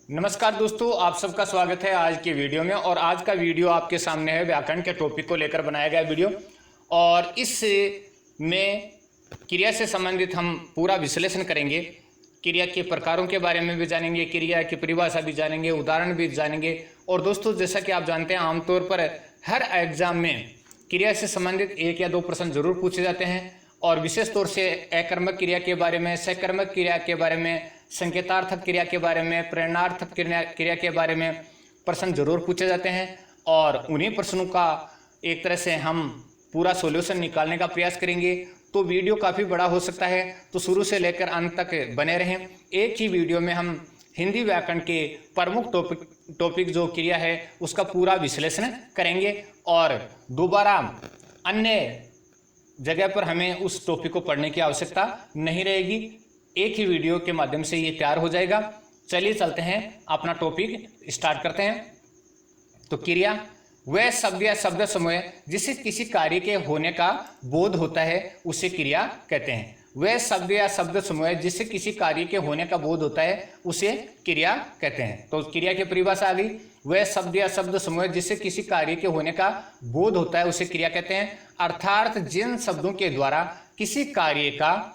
नमस्कार दोस्तों, आप सबका स्वागत है आज के वीडियो में। और आज का वीडियो आपके सामने है व्याकरण के टॉपिक को लेकर बनाया गया वीडियो। और इस में क्रिया से संबंधित हम पूरा विश्लेषण करेंगे। क्रिया के प्रकारों के बारे में भी जानेंगे, क्रिया की परिभाषा भी जानेंगे, उदाहरण भी जानेंगे। और दोस्तों, जैसा कि आप जानते हैं, आमतौर पर हर एग्जाम में क्रिया से संबंधित 1 या 2 प्रश्न जरूर पूछे जाते हैं। और विशेष तौर से अकर्मक क्रिया के बारे में, सकर्मक क्रिया के बारे में, संकेतार्थक क्रिया के बारे में, प्रेरणार्थक क्रिया के बारे में प्रश्न जरूर पूछे जाते हैं। और उन्हीं प्रश्नों का एक तरह से हम पूरा सॉल्यूशन निकालने का प्रयास करेंगे। तो वीडियो काफ़ी बड़ा हो सकता है, तो शुरू से लेकर अंत तक बने रहें। एक ही वीडियो में हम हिंदी व्याकरण के प्रमुख टॉपिक जो क्रिया है उसका पूरा विश्लेषण करेंगे। और दोबारा अन्य जगह पर हमें उस टॉपिक को पढ़ने की आवश्यकता नहीं रहेगी। एक ही वीडियो के माध्यम से ये तैयार हो जाएगा। चलिए चलते हैं, अपना टॉपिक स्टार्ट करते हैं। तो क्रिया वह शब्द या शब्द समूह जिससे किसी कार्य के होने का बोध होता है उसे क्रिया कहते हैं। वह शब्द या शब्द समूह जिससे किसी कार्य के होने का बोध होता है उसे क्रिया कहते हैं। तो क्रिया की परिभाषा आ गई। वह शब्द या शब्द समूह जिससे किसी कार्य के होने का बोध होता है उसे क्रिया कहते हैं। अर्थात जिन शब्दों के द्वारा किसी कार्य का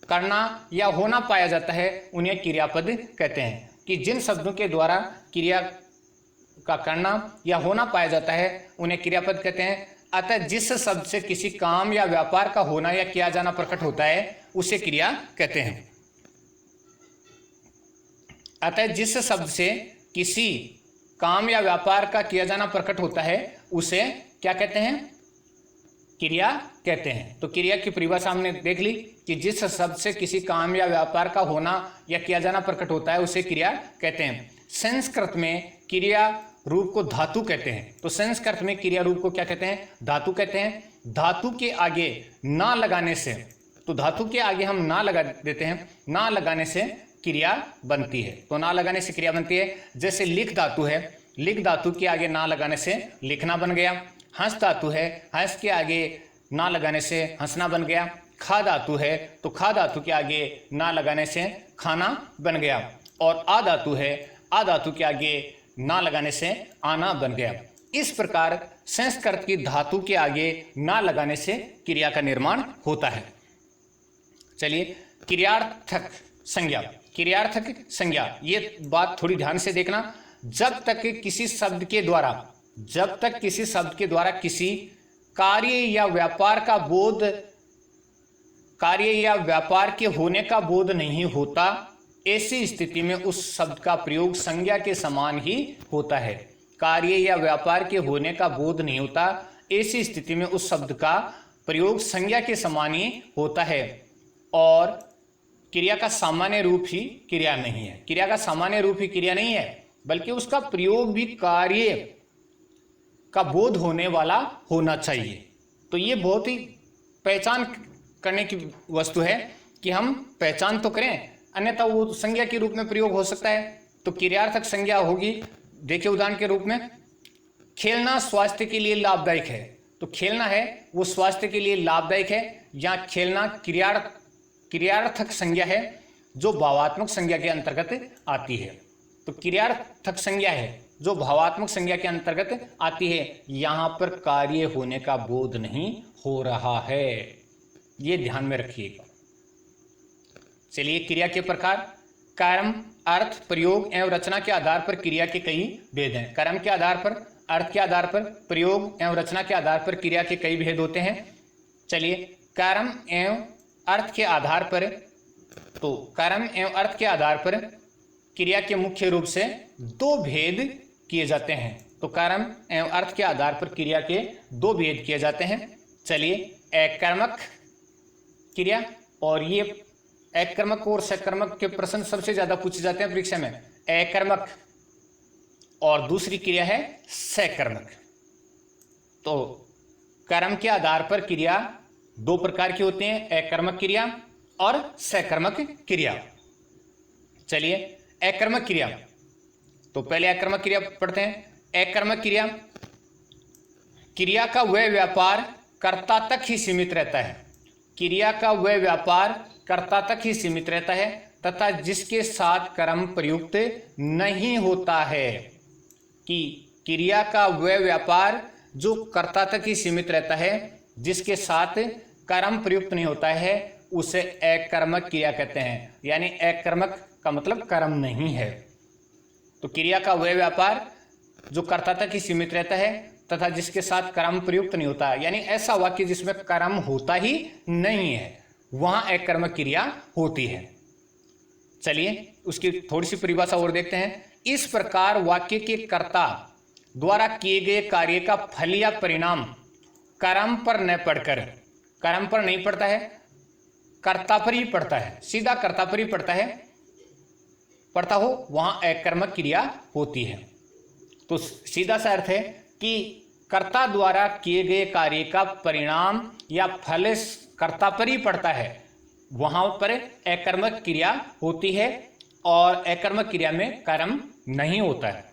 करना या होना पाया जाता है उन्हें क्रियापद कहते हैं। कि जिन शब्दों के द्वारा क्रिया का करना या होना पाया जाता है उन्हें क्रियापद कहते हैं। अतः जिस शब्द से किसी काम या व्यापार का होना या किया जाना प्रकट होता है उसे क्रिया कहते हैं। अतः जिस शब्द से किसी काम या व्यापार का किया जाना प्रकट होता है उसे क्या कहते हैं? क्रिया कहते हैं। तो क्रिया की परिभाषा हमने देख ली कि जिस शब्द से किसी काम या व्यापार का होना या किया जाना प्रकट होता है उसे क्रिया कहते हैं। संस्कृत में क्रिया रूप को धातु कहते हैं। तो संस्कृत में क्रिया रूप को क्या कहते हैं? धातु कहते हैं। धातु के आगे ना लगाने से, तो धातु के आगे हम ना लगा देते हैं, ना लगाने से क्रिया बनती है। तो ना लगाने से क्रिया बनती है। जैसे लिख धातु है, लिख धातु के आगे ना लगाने से लिखना बन गया। हंस धातु है, हंस के आगे ना लगाने से हंसना बन गया। खा धातु है, तो खा धातु के आगे ना लगाने से खाना बन गया। और आ धातु है, आ धातु के आगे ना लगाने से आना बन गया। इस प्रकार संस्कृत की धातु के आगे ना लगाने से क्रिया का निर्माण होता है। चलिए, क्रियार्थक संज्ञा। क्रियार्थक संज्ञा, ये बात थोड़ी ध्यान से देखना। जब तक किसी शब्द के द्वारा किसी कार्य या व्यापार के होने का बोध नहीं होता, ऐसी स्थिति में उस शब्द का प्रयोग संज्ञा के समान ही होता है। कार्य या व्यापार के होने का बोध नहीं होता, ऐसी स्थिति में उस शब्द का प्रयोग संज्ञा के समान ही होता है। और क्रिया का सामान्य रूप ही क्रिया नहीं है। क्रिया का सामान्य रूप ही क्रिया नहीं है, बल्कि उसका प्रयोग भी कार्य का बोध होने वाला होना चाहिए। तो ये बहुत ही पहचान करने की वस्तु है कि हम पहचान तो करें, अन्यथा वो संज्ञा के रूप में प्रयोग हो सकता है। तो क्रियार्थक संज्ञा होगी, देखिए उदाहरण के रूप में, खेलना स्वास्थ्य के लिए लाभदायक है। तो खेलना है वो स्वास्थ्य के लिए लाभदायक है। या खेलना क्रियार्थक संज्ञा है जो भावात्मक संज्ञा के अंतर्गत आती है। तो क्रियार्थक संज्ञा है जो भावात्मक संज्ञा के अंतर्गत आती है। यहां पर कार्य होने का बोध नहीं हो रहा है, ये ध्यान में रखिएगा। चलिए, क्रिया के प्रकार। कर्म, अर्थ, प्रयोग एवं रचना के आधार पर क्रिया के कई भेद हैं। कर्म के आधार पर, अर्थ के आधार पर, प्रयोग एवं रचना के आधार पर क्रिया के कई भेद होते हैं। चलिए, कर्म एवं अर्थ के आधार पर, तो कर्म एवं अर्थ के आधार पर क्रिया के मुख्य रूप से 2 भेद किए जाते हैं। तो कर्म एवं अर्थ के आधार पर क्रिया के 2 भेद किए जाते हैं। चलिए, अकर्मक क्रिया, और ये अकर्मक और सकर्मक के प्रश्न सबसे ज्यादा पूछे जाते हैं परीक्षा में। अकर्मक, और दूसरी क्रिया है सकर्मक। तो कर्म के आधार पर क्रिया 2 प्रकार की होती हैं, अकर्मक क्रिया और सकर्मक क्रिया। चलिए, अकर्मक क्रिया, तो पहले अकर्मक क्रिया पढ़ते हैं। अकर्मक क्रिया, क्रिया का वह व्यापार कर्ता तक ही सीमित रहता है। क्रिया का वह व्यापार कर्ता तक ही सीमित रहता है, तथा जिसके साथ कर्म प्रयुक्त नहीं होता है, कि क्रिया का वह व्यापार जो कर्ता तक ही सीमित रहता है, जिसके साथ कर्म प्रयुक्त नहीं होता है, उसे अकर्मक क्रिया कहते हैं। यानी अकर्मक का मतलब कर्म नहीं है। तो क्रिया का वह व्यापार जो कर्ता तक ही सीमित रहता है तथा जिसके साथ कर्म प्रयुक्त नहीं होता, यानी ऐसा वाक्य जिसमें कर्म होता ही नहीं है, वहां अकर्मक क्रिया होती है। चलिए उसकी थोड़ी सी परिभाषा और देखते हैं। इस प्रकार वाक्य के कर्ता द्वारा किए गए कार्य का फल या परिणाम कर्म पर न पड़कर, कर्म पर नहीं पड़ता है, कर्ता पर ही पड़ता है, सीधा कर्ता पर ही पड़ता है, पड़ता हो, वहां अकर्मक क्रिया होती है। तो सीधा सा अर्थ है कि कर्ता द्वारा किए गए कार्य का परिणाम या फल कर्ता पर ही पड़ता है, वहां पर अकर्मक क्रिया होती है, और अकर्मक क्रिया में कर्म नहीं होता है,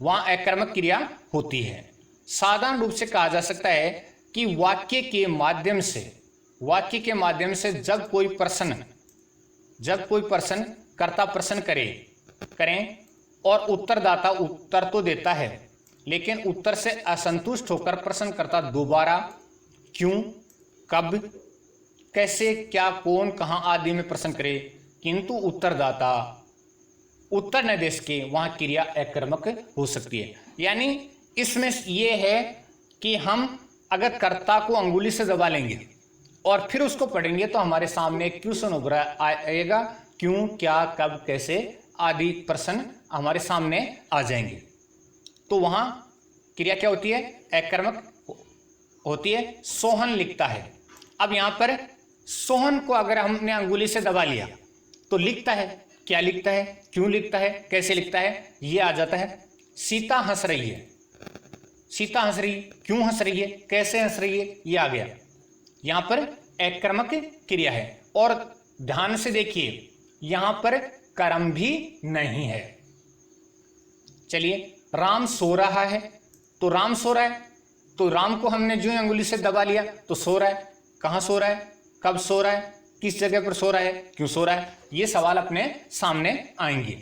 वहां अकर्मक क्रिया होती है। साधारण रूप से कहा जा सकता है कि वाक्य के माध्यम से जब कोई प्रश्न कर्ता प्रश्न करें और उत्तरदाता उत्तर तो देता है, लेकिन उत्तर से असंतुष्ट होकर प्रश्नकर्ता दोबारा क्यों, कब, कैसे, क्या, कौन, कहां आदि में प्रश्न करे, किंतु उत्तरदाता उत्तर न दे सके, वहां क्रिया अकर्मक हो सकती है। यानी इसमें यह है कि हम अगर कर्ता को अंगुली से दबा लेंगे और फिर उसको पढ़ेंगे तो हमारे सामने क्वेश्चन उभर आएगा, क्यों, क्या, कब, कैसे आदि प्रश्न हमारे सामने आ जाएंगे। तो वहां क्रिया क्या होती है, अकर्मक होती है। सोहन लिखता है। अब यहां पर सोहन को अगर हमने अंगुली से दबा लिया तो लिखता है, क्या लिखता है, क्यों लिखता है, कैसे लिखता है, ये आ जाता है। सीता हंस रही है, सीता हंस रही, क्यों हंस रही है, कैसे हंस रही है, ये आ गया। यहां पर अकर्मक क्रिया है। और ध्यान से देखिए यहां पर कर्म भी नहीं है। चलिए, राम सो रहा है, तो राम सो रहा है, तो राम को हमने जो अंगुली से दबा लिया तो सो रहा है। कहां सो रहा है, कब सो रहा है, किस जगह पर सो रहा है, क्यों सो रहा है, ये सवाल अपने सामने आएंगे।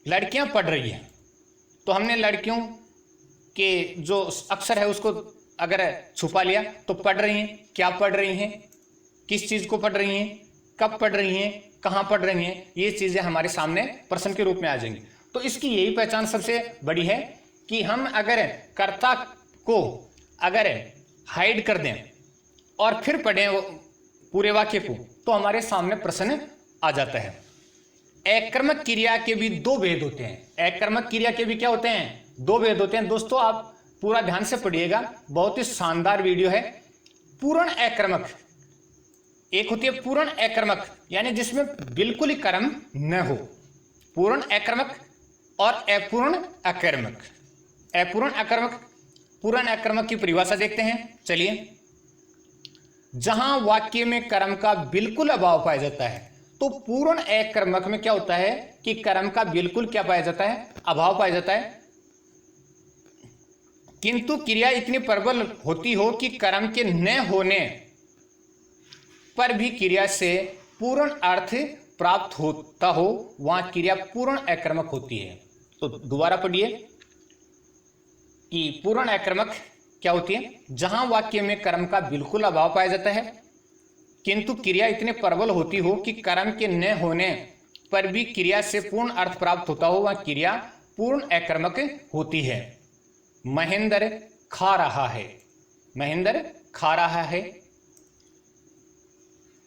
लड़कियां पढ़ रही हैं, तो हमने लड़कियों के जो अक्षर है उसको अगर छुपा लिया तो पढ़ रही हैं, क्या पढ़ रही हैं, किस चीज को पढ़ रही हैं, कब पढ़ रही हैं, कहां पढ़ रही हैं, ये चीजें हमारे सामने प्रश्न के रूप में आ जाएंगी। तो इसकी यही पहचान सबसे बड़ी है कि हम अगर कर्ता को अगर हाइड कर दें और फिर पढ़ें पूरे वाक्य को, तो हमारे सामने प्रश्न आ जाता है। अकर्मक क्रिया के भी दो भेद होते हैं। अकर्मक क्रिया के भी क्या होते हैं, दो भेद होते हैं। दोस्तों आप पूरा ध्यान से पढ़िएगा, बहुत ही शानदार वीडियो है। पूर्ण अकर्मक, एक होती है पूर्ण अकर्मक, यानी जिसमें बिल्कुल ही कर्म न हो, पूर्ण अकर्मक, और अपूर्ण अकर्मक। अपूर्ण अकर्मक, पूर्ण अकर्मक की परिभाषा देखते हैं। चलिए, जहां वाक्य में कर्म का बिल्कुल अभाव पाया जाता है, तो पूर्ण अकर्मक में क्या होता है कि कर्म का बिल्कुल क्या पाया जाता है, अभाव पाया जाता है, किंतु क्रिया इतनी प्रबल होती हो कि कर्म के न होने पर भी क्रिया से पूर्ण अर्थ प्राप्त होता हो, वहां क्रिया पूर्ण अकर्मक होती है। तो दोबारा पढ़िए कि पूर्ण अकर्मक क्या होती है, जहां वाक्य में कर्म का बिल्कुल अभाव पाया जाता है, किंतु क्रिया इतने प्रबल होती हो कि कर्म के न होने पर भी क्रिया से पूर्ण अर्थ प्राप्त होता हो, वह क्रिया पूर्ण अकर्मक होती है। महेंद्र खा रहा है, महेंद्र खा रहा है।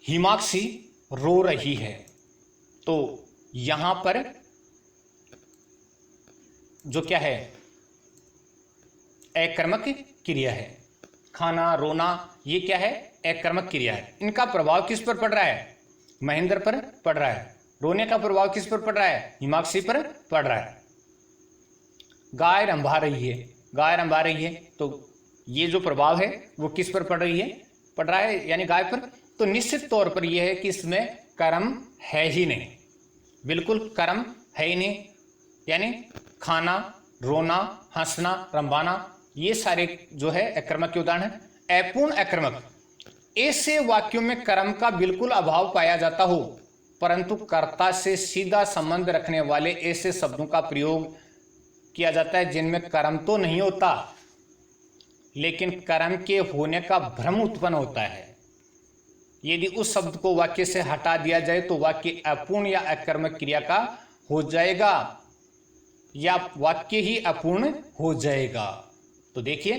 हिमाक्षी रो रही है। तो यहां पर जो क्या है, अकर्मक क्रिया है। खाना, रोना, ये क्या है, अकर्मक क्रिया है। इनका प्रभाव किस पर पड़ रहा है, महेंद्र पर पड़ रहा है। रोने का प्रभाव किस पर पड़ रहा है, हिमाक्षी पर पड़ रहा है। गाय रंभा रही है, गाय रंभा रही है, तो ये जो प्रभाव है वो किस पर पड़ रही है, पड़ रहा है, यानी गाय पर। तो निश्चित तौर पर यह है कि इसमें कर्म है ही नहीं, बिल्कुल कर्म है ही नहीं। यानी खाना, रोना, हंसना, रंभाना, ये सारे जो है अकर्मक के उदाहरण है। अपूर्ण अकर्मक, ऐसे वाक्यों में कर्म का बिल्कुल अभाव पाया जाता हो, परंतु कर्ता से सीधा संबंध रखने वाले ऐसे शब्दों का प्रयोग किया जाता है जिनमें कर्म तो नहीं होता लेकिन कर्म के होने का भ्रम उत्पन्न होता है। यदि उस शब्द को वाक्य से हटा दिया जाए तो वाक्य अपूर्ण या अकर्मक क्रिया का हो जाएगा या वाक्य ही अपूर्ण हो जाएगा। तो देखिए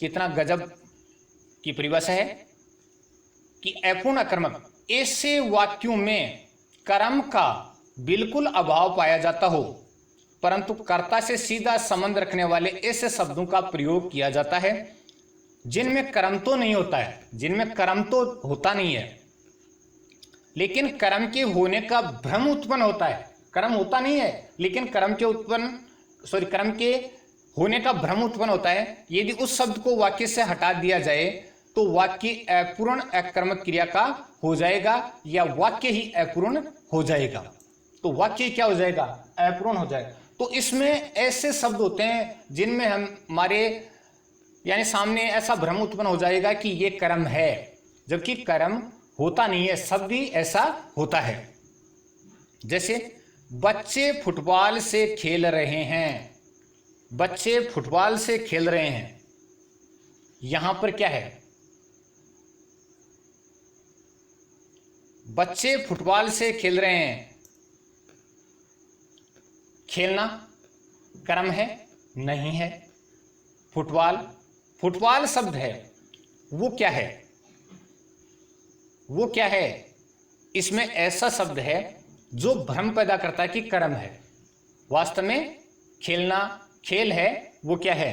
कितना गजब की परिभाषा है कि अपूर्ण अकर्मक ऐसे वाक्यों में कर्म का बिल्कुल अभाव पाया जाता हो परंतु कर्ता से सीधा संबंध रखने वाले ऐसे शब्दों का प्रयोग किया जाता है जिनमें कर्म तो नहीं होता है, जिनमें कर्म तो होता नहीं है लेकिन कर्म के होने का भ्रम उत्पन्न होता है। कर्म होता नहीं है लेकिन कर्म के होने का भ्रम उत्पन्न होता है। यदि उस शब्द को वाक्य से हटा दिया जाए तो वाक्य अपूर्ण अकर्मक क्रिया का हो जाएगा या वाक्य ही अपूर्ण हो जाएगा। तो वाक्य क्या हो जाएगा? अपूर्ण हो जाएगा। तो इसमें ऐसे शब्द होते हैं जिनमें हमारे यानी सामने ऐसा भ्रम उत्पन्न हो जाएगा कि ये कर्म है जबकि कर्म होता नहीं है, शब्द ही ऐसा होता है। जैसे बच्चे फुटबॉल से खेल रहे हैं, बच्चे फुटबॉल से खेल रहे हैं, यहां पर क्या है? बच्चे फुटबॉल से खेल रहे हैं, खेलना कर्म है? नहीं है। फुटबॉल शब्द है, वो क्या है? वो क्या है? इसमें ऐसा शब्द है जो भ्रम पैदा करता है कि कर्म है। वास्तव में खेलना खेल है, वो क्या है?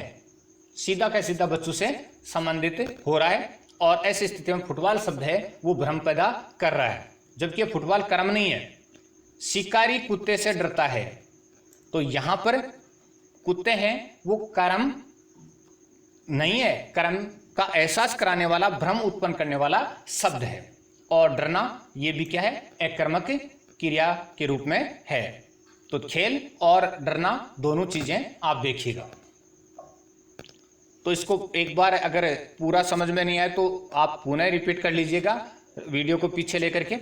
सीधा का सीधा बच्चों से संबंधित हो रहा है और ऐसी स्थिति में फुटबॉल शब्द है वो भ्रम पैदा कर रहा है जबकि फुटबॉल कर्म नहीं है। शिकारी कुत्ते से डरता है, तो यहां पर कुत्ते हैं वो कर्म नहीं है, कर्म का एहसास कराने वाला, भ्रम उत्पन्न करने वाला शब्द है। और डरना ये भी क्या है? अकर्मक क्रिया के रूप में है। तो खेल और डरना दोनों चीजें आप देखिएगा। तो इसको एक बार अगर पूरा समझ में नहीं आए तो आप पुनः रिपीट कर लीजिएगा वीडियो को पीछे लेकर के।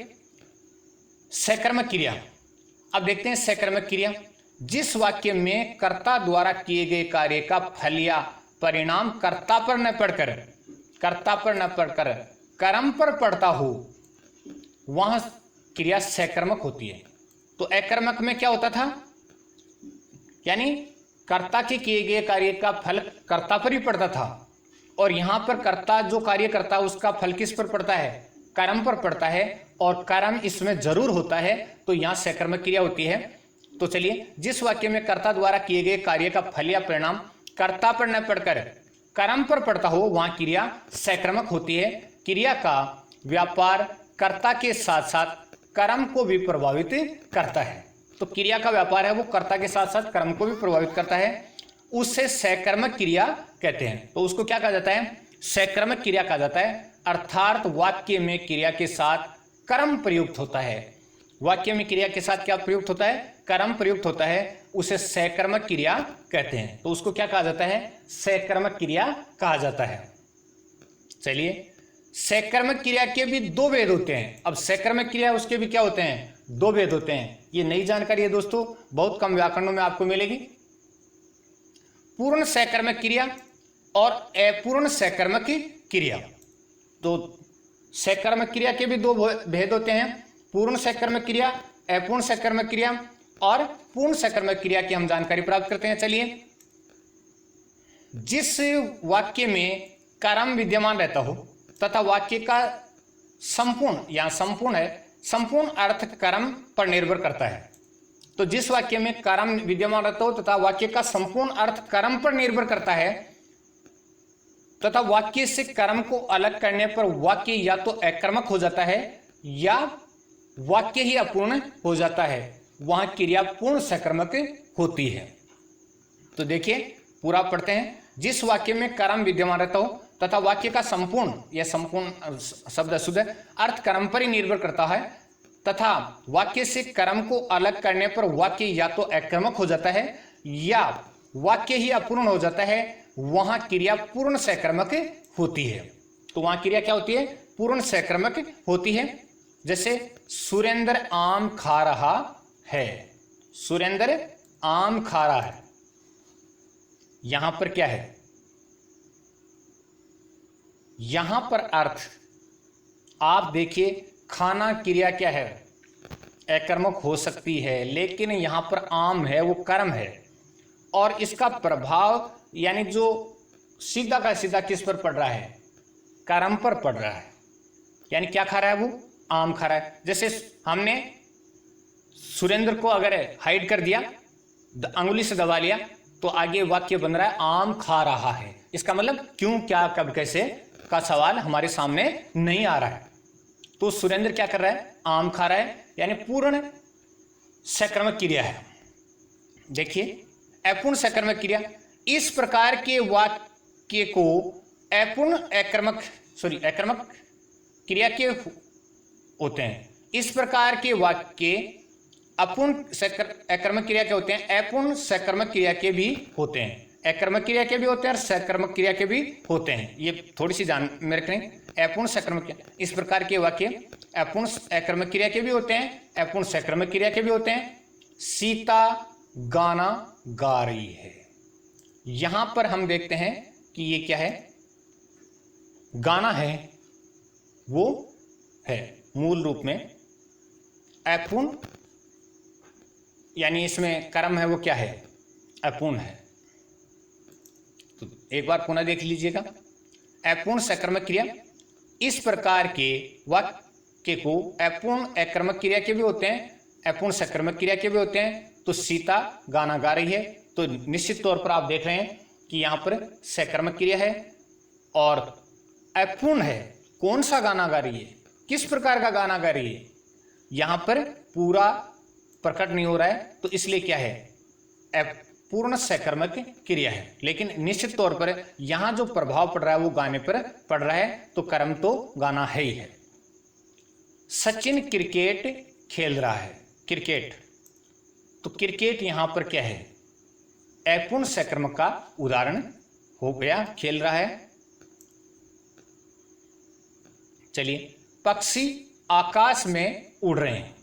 सकर्मक क्रिया, अब देखते हैं सकर्मक क्रिया। जिस वाक्य में कर्ता द्वारा किए गए कार्य का फल या परिणाम कर्ता पर न पड़कर कर्म पर पड़ता हो वहां क्रिया सकर्मक होती है। तो अकर्मक में क्या होता था? यानी कर्ता के किए गए कार्य का फल कर्ता पर ही पड़ता था और यहां पर कर्ता जो कार्य करता है उसका फल किस पर पड़ता है? कर्म पर पड़ता है और कर्म इसमें जरूर होता है, तो यहां सकर्मक क्रिया होती है। तो चलिए, जिस वाक्य में कर्ता द्वारा किए गए कार्य का फल या परिणाम कर्ता पर न पड़कर कर्म पर पड़ता हो वहां क्रिया सकर्मक होती है। क्रिया का व्यापार कर्ता के साथ साथ कर्म को भी प्रभावित करता है। तो क्रिया का व्यापार है वो कर्ता के साथ साथ कर्म को भी प्रभावित करता है, उससे सकर्मक क्रिया कहते हैं। तो उसको क्या कहा जाता है? सकर्मक क्रिया कहा जाता है। अर्थात वाक्य में क्रिया के साथ कर्म प्रयुक्त होता है। वाक्य में क्रिया के साथ क्या प्रयुक्त होता है? कर्म प्रयुक्त होता है, उसे सकर्मक क्रिया कहते हैं। तो उसको क्या कहा जाता है? सकर्मक क्रिया कहा जाता है। चलिए, सकर्मक क्रिया के भी दो भेद होते हैं। अब सकर्मक क्रिया उसके भी क्या होते हैं? दो भेद होते हैं। ये नई जानकारी है दोस्तों, बहुत कम व्याकरणों में आपको मिलेगी। पूर्ण सकर्मक क्रिया और अपूर्ण सकर्मक क्रिया। तो सकर्मक क्रिया के भी दो भेद होते हैं, पूर्ण सकर्मक क्रिया, अपूर्ण सकर्मक क्रिया। और पूर्ण सकर्मक क्रिया की हम जानकारी प्राप्त करते हैं। चलिए, जिस वाक्य में कर्म विद्यमान रहता हो तथा वाक्य का संपूर्ण, या संपूर्ण है, संपूर्ण अर्थ कर्म पर निर्भर करता है। तो जिस वाक्य में कर्म विद्यमान रहता हो तथा वाक्य का संपूर्ण अर्थ कर्म पर निर्भर करता है तथा वाक्य से कर्म को अलग करने पर वाक्य या तो अकर्मक हो जाता है या वाक्य ही अपूर्ण हो जाता है, वहां क्रिया पूर्ण सकर्मक होती है। तो देखिए, पूरा पढ़ते हैं। जिस वाक्य में कर्म विद्यमान रहता हो तथा वाक्य का संपूर्ण, यह संपूर्ण शब्द अशुद्ध है, अर्थ कर्म पर ही निर्भर करता है तथा वाक्य से कर्म को अलग करने पर वाक्य या तो अकर्मक हो जाता है या वाक्य ही अपूर्ण हो जाता है, वहां क्रिया पूर्ण सकर्मक होती है। तो वहां क्रिया क्या होती है? पूर्ण सकर्मक होती है। जैसे सुरेंद्र आम खा रहा है, सुरेंद्र आम खा रहा है। यहां पर क्या है, यहां पर अर्थ आप देखिए, खाना क्रिया क्या है, अकर्मक हो सकती है, लेकिन यहां पर आम है वो कर्म है, और इसका प्रभाव यानी जो सीधा का सीधा किस पर पड़ रहा है, कर्म पर पड़ रहा है। यानी क्या खा रहा है, वो आम खा रहा है। जैसे हमने सुरेंद्र को अगर हाइड कर दिया, अंगुली से दबा लिया, तो आगे वाक्य बन रहा है आम खा रहा है। इसका मतलब क्यों, क्या, कब, कैसे का सवाल हमारे सामने नहीं आ रहा है। तो सुरेंद्र क्या कर रहा है, आम खा रहा है, यानी पूर्ण सकर्मक क्रिया है। देखिए अपूर्ण सकर्मक क्रिया, इस प्रकार के वाक्य को अपूर्ण अकर्मक अकर्मक क्रिया के होते हैं। इस प्रकार के वाक्य अपूर्ण अकर्मक क्रिया के होते हैं, अपूर्ण सकर्मक क्रिया के भी होते हैं। अकर्मक क्रिया के भी होते हैं और सकर्मक क्रिया के भी होते हैं। ये थोड़ी सी जान में रखें। अपूर्ण सकर्मक क्रिया, इस प्रकार के वाक्य अपूर्ण अकर्मक क्रिया के भी होते हैं, अपूर्ण सकर्मक क्रिया के भी होते हैं। सीता गाना गा रही है, यहां पर हम देखते हैं कि ये क्या है, गाना है, वो है मूल रूप में अपूर्ण, यानी इसमें कर्म है वो क्या है, अपूर्ण है। तो एक बार पुनः देख लीजिएगा, अपूर्ण सकर्मक क्रिया, इस प्रकार के वाक्य को अपूर्ण अकर्मक क्रिया के भी होते हैं, अपूर्ण सकर्मक क्रिया के भी होते हैं। तो सीता गाना गा रही है, तो निश्चित तौर पर आप देख रहे हैं कि यहां पर सकर्मक क्रिया है और अपूर्ण है। कौन सा गाना गा रही है, किस प्रकार का गाना गा रही है, यहां पर पूरा प्रकट नहीं हो रहा है, तो इसलिए क्या है, अपूर्ण सकर्मक क्रिया है। लेकिन निश्चित तौर पर यहां जो प्रभाव पड़ रहा है वो गाने पर पड़ रहा है, तो कर्म तो गाना है ही है। सचिन क्रिकेट खेल रहा है, क्रिकेट, तो क्रिकेट यहां पर क्या है, अपूर्ण सकर्मक का उदाहरण हो गया, खेल रहा है। चलिए, पक्षी आकाश में उड़ रहे हैं,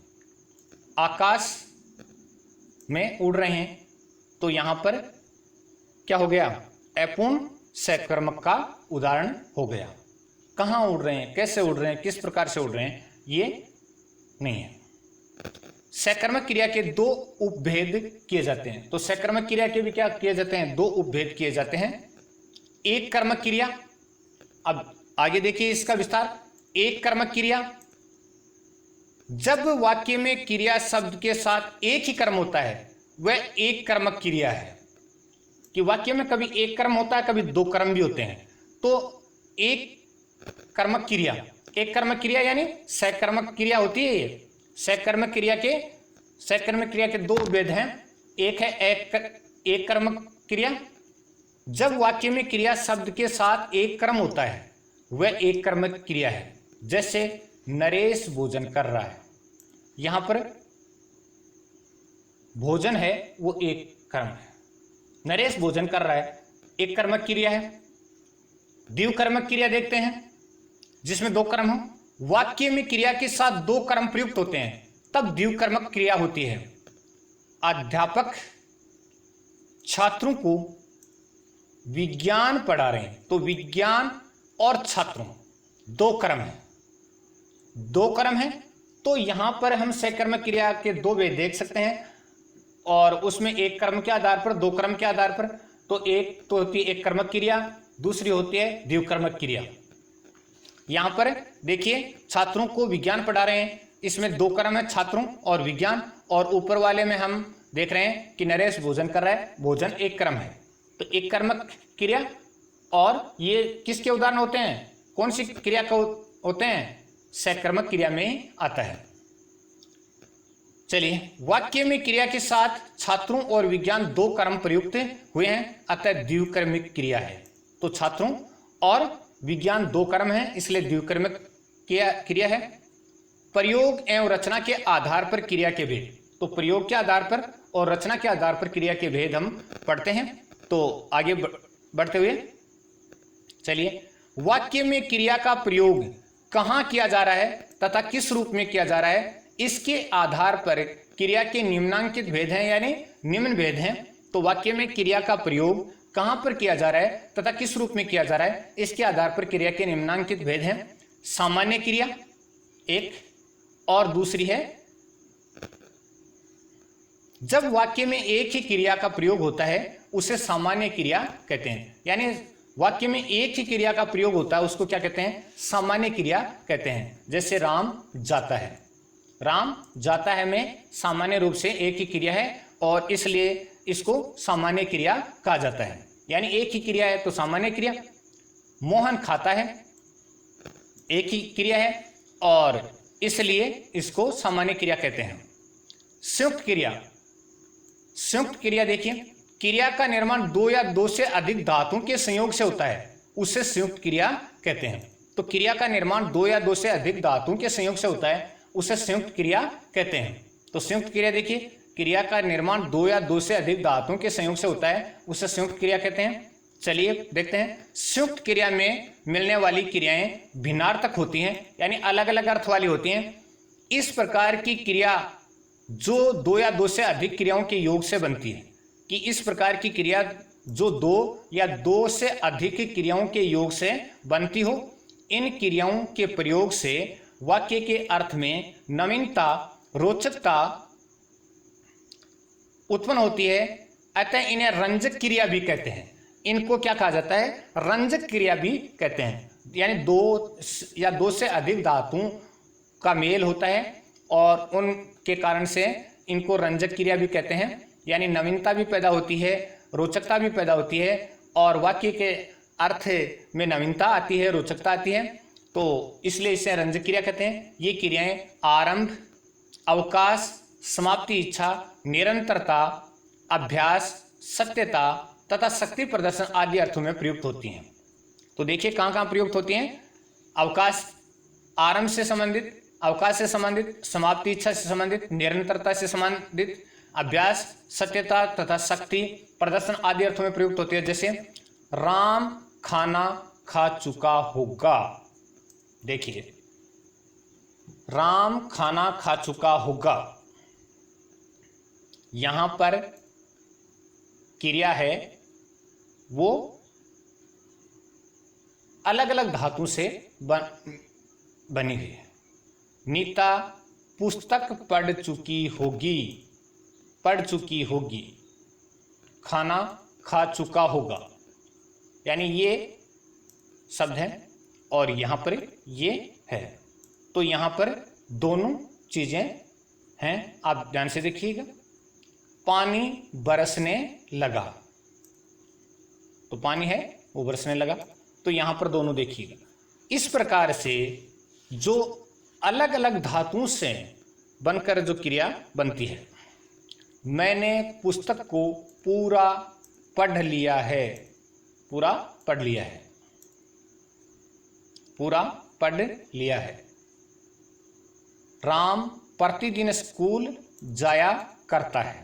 आकाश में उड़ रहे हैं, तो यहां पर क्या हो गया, अपूर्ण सकर्मक का उदाहरण हो गया। कहां उड़ रहे हैं, कैसे उड़ रहे हैं, किस प्रकार से उड़ रहे हैं, ये नहीं है। सकर्मक क्रिया के दो उपभेद किए जाते हैं। तो सकर्मक क्रिया के भी क्या किए जाते हैं, दो उपभेद किए जाते हैं। एक कर्मक क्रिया, अब आगे देखिए इसका विस्तार। एक कर्मक क्रिया, जब वाक्य में क्रिया शब्द के साथ एक ही कर्म होता है वह एक कर्मक क्रिया है। कि वाक्य में कभी एक कर्म होता है, कभी दो कर्म भी होते हैं, तो एक कर्मक क्रिया, एक कर्मक क्रिया यानी सकर्मक क्रिया होती है। ये सकर्मक क्रिया के दो भेद हैं। एक है एक कर्मक क्रिया, जब वाक्य में क्रिया शब्द के साथ एक कर्म होता है वह एक कर्मक क्रिया है। जैसे नरेश भोजन कर रहा है, यहां पर भोजन है वो एक कर्म है, नरेश भोजन कर रहा है एक कर्मक क्रिया है। द्विकर्मक क्रिया देखते हैं जिसमें दो कर्म हो, वाक्य में क्रिया के साथ दो कर्म प्रयुक्त होते हैं तब द्विकर्मक क्रिया होती है। अध्यापक छात्रों को विज्ञान पढ़ा रहे हैं, तो विज्ञान और छात्रों दो कर्म है, दो कर्म है, तो यहां पर हम सकर्मक क्रिया के दो भेद देख सकते हैं। और उसमें एक कर्म के आधार पर, दो कर्म के आधार पर, तो एक तो होती है एक कर्मक क्रिया, दूसरी होती है द्विकर्मक क्रिया। यहां पर देखिए छात्रों को विज्ञान पढ़ा रहे हैं, इसमें दो कर्म है, छात्रों और विज्ञान। और ऊपर वाले में हम देख रहे हैं कि नरेश भोजन कर रहा है, भोजन एक कर्म है, तो एक कर्मक क्रिया। और ये किसके उदाहरण होते हैं, कौन सी क्रिया का होते हैं, सकर्मक क्रिया में आता है। चलिए, वाक्य में क्रिया के साथ छात्रों और विज्ञान दो कर्म प्रयुक्त हुए हैं, अतः द्विकर्मिक क्रिया है। तो छात्रों और विज्ञान दो कर्म है, इसलिए द्विकर्मिक क्रिया है। प्रयोग एवं रचना के आधार पर क्रिया के भेद, तो प्रयोग के आधार पर और रचना के आधार पर क्रिया के भेद हम पढ़ते हैं। तो आगे बढ़ते हुए चलिए, वाक्य में क्रिया का प्रयोग कहाँ किया जा रहा है तथा किस रूप में किया जा रहा है, इसके आधार पर क्रिया के निम्नांकित भेद हैं यानी निम्न भेद हैं। तो वाक्य में क्रिया का प्रयोग कहाँ पर किया जा रहा है तथा किस रूप में किया जा रहा है, इसके आधार पर क्रिया के निम्नांकित भेद हैं। सामान्य क्रिया एक, और दूसरी है जब वाक्य में एक ही क्रिया का प्रयोग होता है उसे सामान्य क्रिया कहते हैं। यानी वाक्य में एक ही क्रिया का प्रयोग होता है उसको क्या कहते हैं, सामान्य क्रिया कहते हैं। जैसे राम जाता है, राम जाता है में सामान्य रूप से एक ही क्रिया है और इसलिए इसको सामान्य क्रिया कहा जाता है, यानी एक ही क्रिया है तो सामान्य क्रिया। मोहन खाता है, एक ही क्रिया है और इसलिए इसको सामान्य क्रिया कहते हैं। संयुक्त क्रिया, संयुक्त क्रिया देखिए, क्रिया का निर्माण दो या दो से अधिक धातुओं के संयोग से होता है, उसे संयुक्त क्रिया कहते हैं। तो क्रिया का निर्माण दो या दो से अधिक धातुओं के संयोग से होता है, उसे संयुक्त क्रिया कहते हैं। तो संयुक्त क्रिया देखिए, क्रिया का निर्माण दो या दो से अधिक धातुओं के संयोग से होता है, उसे संयुक्त क्रिया कहते हैं। चलिए देखते हैं, संयुक्त क्रिया में मिलने वाली क्रियाएं भिन्नार्थक होती हैं, यानी अलग अलग अर्थ वाली होती हैं। इस प्रकार की क्रिया जो दो या दो से अधिक क्रियाओं के योग से बनती है, कि इस प्रकार की क्रिया जो दो या दो से अधिक क्रियाओं के योग से बनती हो, इन क्रियाओं के प्रयोग से वाक्य के अर्थ में नवीनता, रोचकता उत्पन्न होती है, अतः इन्हें रंजक क्रिया भी कहते हैं। इनको क्या कहा जाता है, रंजक क्रिया भी कहते हैं। यानी दो या दो से अधिक धातुओं का मेल होता है और उनके कारण से इनको रंजक क्रिया भी कहते हैं, यानी नवीनता भी पैदा होती है, रोचकता भी पैदा होती है और वाक्य के अर्थ में नवीनता आती है, रोचकता आती है, तो इसलिए इसे रंजक क्रिया कहते हैं। ये क्रियाएं आरंभ, अवकाश, समाप्ति इच्छा, निरंतरता, अभ्यास, सत्यता तथा शक्ति प्रदर्शन आदि अर्थों में प्रयुक्त होती हैं। तो देखिए कहाँ कहाँ प्रयुक्त होती हैं, अवकाश आरंभ से संबंधित, अवकाश से संबंधित, समाप्ति इच्छा से संबंधित, निरंतरता से संबंधित, अभ्यास, सत्यता तथा शक्ति प्रदर्शन आदि अर्थों में प्रयुक्त होती है। जैसे राम खाना खा चुका होगा, देखिए राम खाना खा चुका होगा, यहां पर क्रिया है वो अलग अलग धातु से बनी हुई है। नीता पुस्तक पढ़ चुकी होगी, पढ़ चुकी होगी, खाना खा चुका होगा, यानी ये शब्द है और यहाँ पर ये है। तो यहाँ पर दोनों चीजें हैं, आप ध्यान से देखिएगा। पानी बरसने लगा, तो पानी है वो बरसने लगा, तो यहाँ पर दोनों देखिएगा। इस प्रकार से जो अलग अलग धातुओं से बनकर जो क्रिया बनती है, मैंने पुस्तक को पूरा पढ़ लिया है, पूरा पढ़ लिया है, पूरा पढ़ लिया है। राम प्रतिदिन स्कूल जाया करता है,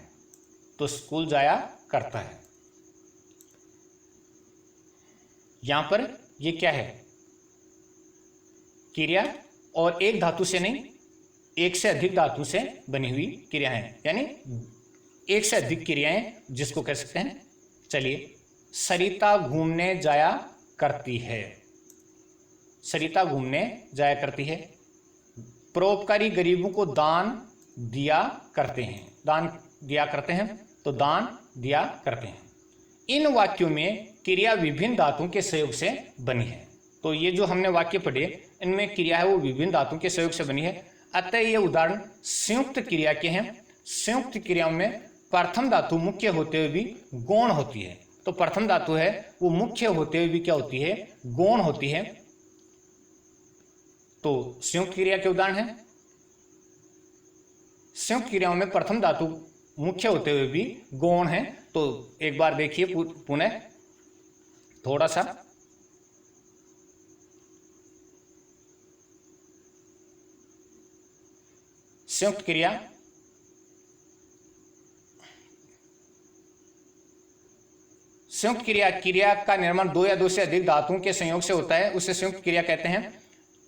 तो स्कूल जाया करता है। यहां पर ये क्या है, क्रिया और एक धातु से नहीं, एक से अधिक धातु से बनी हुई क्रिया है, यानी एक से अधिक क्रियाएं जिसको कह सकते हैं। चलिए, सरिता घूमने जाया करती है, सरिता घूमने जाया करती है। परोपकारी गरीबों को दान दिया करते हैं, दान दिया करते हैं, तो दान दिया करते हैं। इन वाक्यों में क्रिया विभिन्न धातुओं के सहयोग से बनी है। तो ये जो हमने वाक्य पढ़े, इनमें क्रिया है वो विभिन्न धातुओं के सहयोग से बनी है, अतः ये उदाहरण संयुक्त क्रिया के हैं। संयुक्त क्रियाओं में प्रथम धातु मुख्य होते हुए भी गौण होती है। तो प्रथम धातु है वो मुख्य होते हुए भी क्या होती है, गौण होती है। तो संयुक्त क्रिया के उदाहरण है। संयुक्त क्रियाओं में प्रथम धातु मुख्य होते हुए भी गौण है। तो एक बार देखिए पुनः थोड़ा सा, संयुक्त क्रिया संयुक्त क्रिया, क्रिया का निर्माण दो या दो से अधिक धातुओं के संयोग से होता है, उसे संयुक्त क्रिया कहते हैं।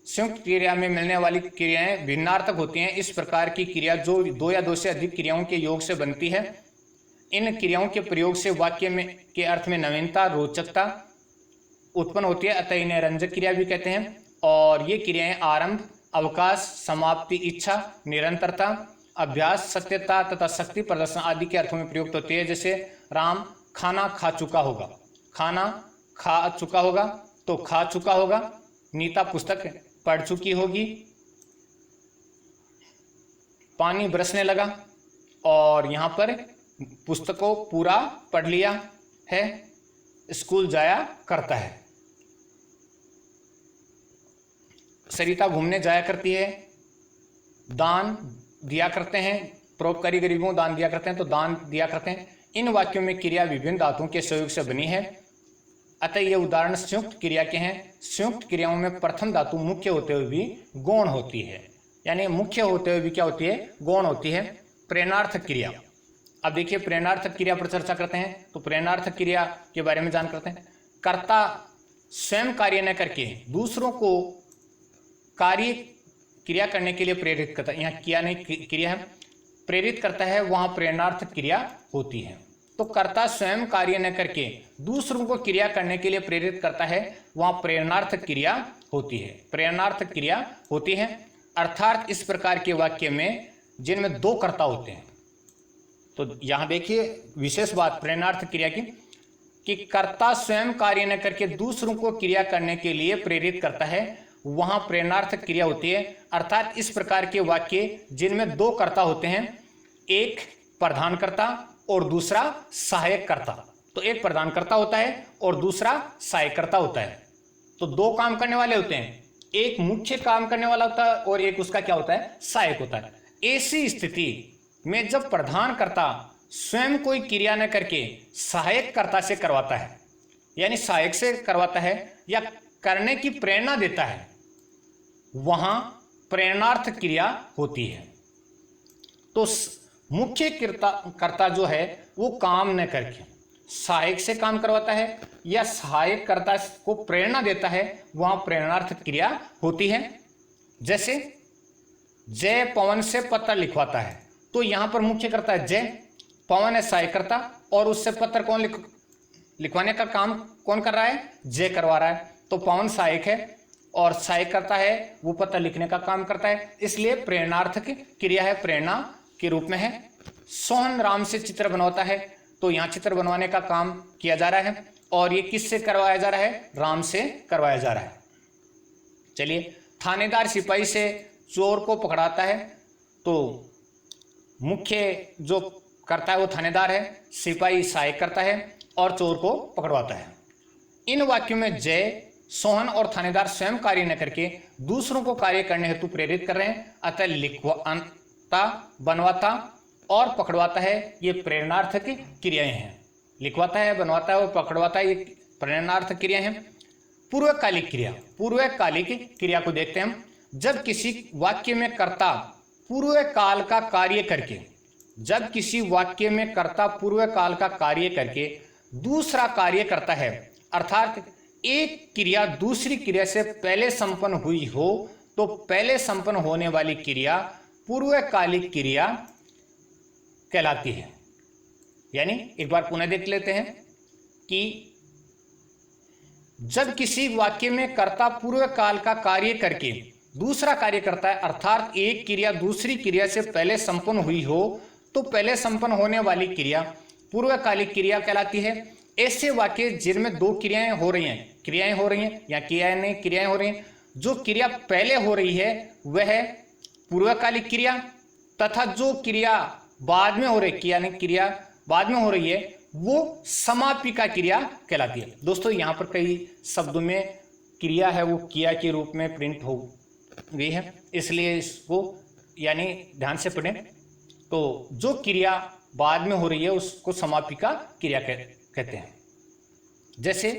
संयुक्त क्रिया में मिलने वाली क्रियाएं भिन्नार्थक होती हैं। इस प्रकार की क्रिया जो दो या दो से अधिक क्रियाओं के योग से बनती है, इन क्रियाओं के प्रयोग से वाक्य में के अर्थ में नवीनता, रोचकता उत्पन्न होती है, अतः इन्हें रंजक क्रिया भी कहते हैं। और ये क्रियाएं आरंभ, अवकाश, समाप्ति, इच्छा, निरंतरता, अभ्यास, सत्यता तथा शक्ति प्रदर्शन आदि के अर्थों में प्रयुक्त होती है। जैसे राम खाना खा चुका होगा, खाना खा चुका होगा तो खा चुका होगा। नीता पुस्तक पढ़ चुकी होगी। पानी बरसने लगा, और यहां पर पुस्तक को पूरा पढ़ लिया है। स्कूल जाया करता है। सरिता घूमने जाया करती है। दान दिया करते हैं, परोपकारी गरीबों को दान दिया करते हैं, तो दान दिया करते हैं। इन वाक्यों में क्रिया विभिन्न धातुओं के सहयोग से बनी है, अतः ये उदाहरण संयुक्त क्रिया के हैं। संयुक्त क्रियाओं में प्रथम धातु मुख्य होते हुए भी गौण होती है, यानी मुख्य होते हुए भी क्या होती है, गौण होती है। प्रेरणार्थक क्रिया, अब देखिए प्रेरणार्थक क्रिया पर चर्चा करते हैं। तो प्रेरणार्थक क्रिया के बारे में जान करते हैं। कर्ता स्वयं कार्य न करके दूसरों को कार्य क्रिया करने के लिए प्रेरित करता है। यहाँ किया नहीं क्रिया है, प्रेरित करता है, वहां प्रेरणार्थक क्रिया होती है। तो कर्ता स्वयं कार्य न करके दूसरों को क्रिया करने के लिए प्रेरित करता है, वहां प्रेरणार्थक क्रिया होती है, प्रेरणार्थक क्रिया होती है। अर्थात इस प्रकार के वाक्य में जिनमें दो कर्ता होते हैं, तो यहां देखिए विशेष बात प्रेरणार्थक क्रिया की, कि कर्ता स्वयं कार्य न करके दूसरों को क्रिया करने के लिए प्रेरित करता है, वहां प्रेरणार्थक क्रिया होती है। अर्थात इस प्रकार के वाक्य जिनमें दो कर्ता होते हैं, एक प्रधानकर्ता और दूसरा सहायककर्ता। तो एक प्रधानकर्ता होता है और दूसरा सहायककर्ता होता है। तो दो काम करने वाले होते हैं, एक मुख्य काम करने वाला होता है और एक उसका क्या होता है, सहायक होता है। ऐसी स्थिति में जब प्रधानकर्ता स्वयं कोई क्रिया न करके सहायककर्ता से करवाता है, यानी सहायक से करवाता है या करने की प्रेरणा देता है, वहां प्रेरणार्थ क्रिया होती है। तो मुख्य कर्ता जो है वो काम न करके सहायक से काम करवाता है या सहायक कर्ता को प्रेरणा देता है, वहां प्रेरणार्थ क्रिया होती है। जैसे जय पवन से पत्र लिखवाता है, तो यहां पर मुख्य कर्ता है जय, पवन है सहायक कर्ता, और उससे पत्र कौन लिखवाने का काम कौन कर रहा है, जय करवा रहा है। तो पवन सहायक है और सहायक करता है, वो पत्र लिखने का काम करता है, इसलिए प्रेरणार्थक क्रिया है, प्रेरणा के रूप में है। सोहन राम से चित्र बनवाता है, तो यहाँ चित्र बनवाने का काम किया जा रहा है, और ये किससे करवाया जा रहा है, राम से करवाया जा रहा है। चलिए, थानेदार सिपाही से चोर को पकड़ाता है, तो मुख्य जो करता है वो थानेदार है, सिपाही सहायक करता है और चोर को पकड़वाता है। इन वाक्यों में जय, सोहन और थानेदार स्वयं कार्य न करके दूसरों को कार्य करने हेतु प्रेरित कर रहे हैं, अतः लिखवाता, बनवाता और पकड़वाता है, ये प्रेरणार्थक क्रियाएं हैं। लिखवाता है, बनवाता है और पकड़वाता है, ये प्रेरणार्थक क्रियाएं हैं। पूर्वकालिक क्रिया, पूर्वकालिक क्रिया को देखते हैं हम। जब किसी वाक्य में कर्ता पूर्व काल का कार्य करके, जब किसी वाक्य में कर्ता पूर्व काल का कार्य करके दूसरा कार्य करता है, अर्थात एक क्रिया दूसरी क्रिया से पहले संपन्न हुई हो, तो पहले संपन्न होने वाली क्रिया पूर्वकालिक क्रिया कहलाती है। यानी एक बार पुनः देख लेते हैं कि जब किसी वाक्य में कर्ता पूर्व काल का कार्य करके दूसरा कार्य करता है, अर्थात एक क्रिया दूसरी क्रिया से पहले संपन्न हुई हो, तो पहले संपन्न होने वाली क्रिया पूर्वकालिक क्रिया कहलाती है। ऐसे वाक्य जिनमें दो क्रियाएं हो रही हैं या क्रियाएं हो रही हैं, जो क्रिया पहले हो रही है वह पूर्वकालिक क्रिया, तथा जो क्रिया बाद में हो रही यानी क्रिया बाद में हो रही है वो समापिका क्रिया कहलाती है। दोस्तों, यहाँ पर कई शब्दों में क्रिया है वो क्रिया के रूप में प्रिंट हो गई है, इसलिए इसको यानी ध्यान से पढ़ें। तो जो क्रिया बाद में हो रही है उसको समापिका क्रिया कहते हैं। जैसे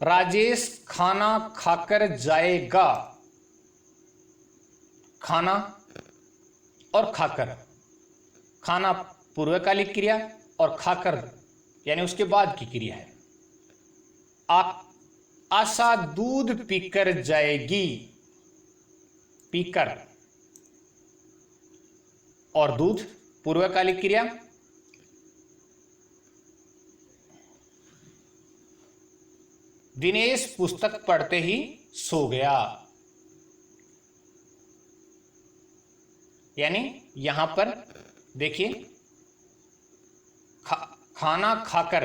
राजेश खाना खाकर जाएगा, खाना और खाकर, खाना पूर्वकालिक क्रिया और खाकर यानी उसके बाद की क्रिया है। आशा दूध पीकर जाएगी, पीकर और दूध पूर्वकालिक क्रिया। दिनेश पुस्तक पढ़ते ही सो गया, यानी यहां पर देखिए खाना खाकर,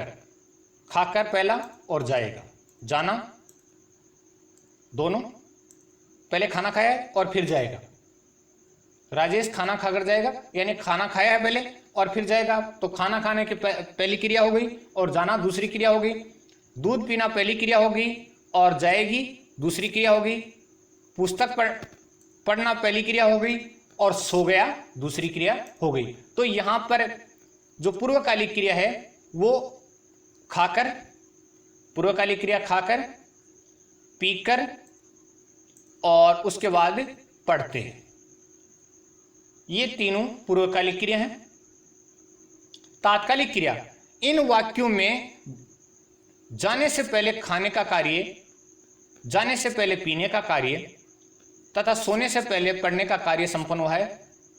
खाकर पहला और जाएगा, जाना दोनों, पहले खाना खाया है और फिर जाएगा। राजेश खाना खाकर जाएगा, यानी खाना खाया है पहले और फिर जाएगा, तो खाना खाने की पहली क्रिया हो गई और जाना दूसरी क्रिया हो गई। दूध पीना पहली क्रिया होगी और जाएगी दूसरी क्रिया होगी। पुस्तक पढ़ना पहली क्रिया हो गई और सो गया दूसरी क्रिया हो गई। तो यहां पर जो पूर्वकालिक क्रिया है वो खाकर, पूर्वकालिक क्रिया खाकर, पीकर और उसके बाद पढ़ते हैं, ये तीनों पूर्वकालिक क्रिया हैं। तात्कालिक क्रिया, इन वाक्यों में जाने से पहले खाने का कार्य, जाने से पहले पीने का कार्य तथा सोने से पहले पढ़ने का कार्य संपन्न हुआ है,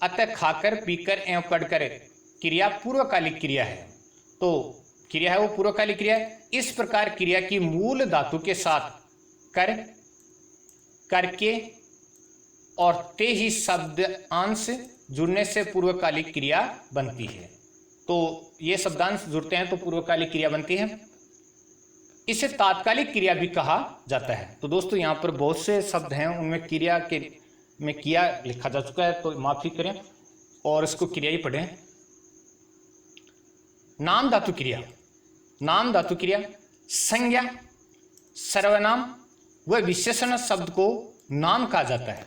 अतः खाकर, पीकर एवं पढ़कर क्रिया पूर्वकालिक क्रिया है। तो क्रिया है वो पूर्वकालिक क्रिया है। इस प्रकार क्रिया की मूल धातु के साथ कर, करके और ते ही शब्द अंश जुड़ने से पूर्वकालिक क्रिया बनती है। तो ये शब्दांश जुड़ते हैं तो पूर्वकालिक क्रिया बनती है। इसे तात्कालिक क्रिया भी कहा जाता है। तो दोस्तों यहाँ पर बहुत से शब्द हैं, उनमें क्रिया के में किया लिखा जा चुका है, तो माफी करें और इसको क्रिया ही पढ़ें। नाम धातु क्रिया, नाम धातु क्रिया संज्ञा, सर्वनाम व विशेषण शब्द को नाम कहा जाता है।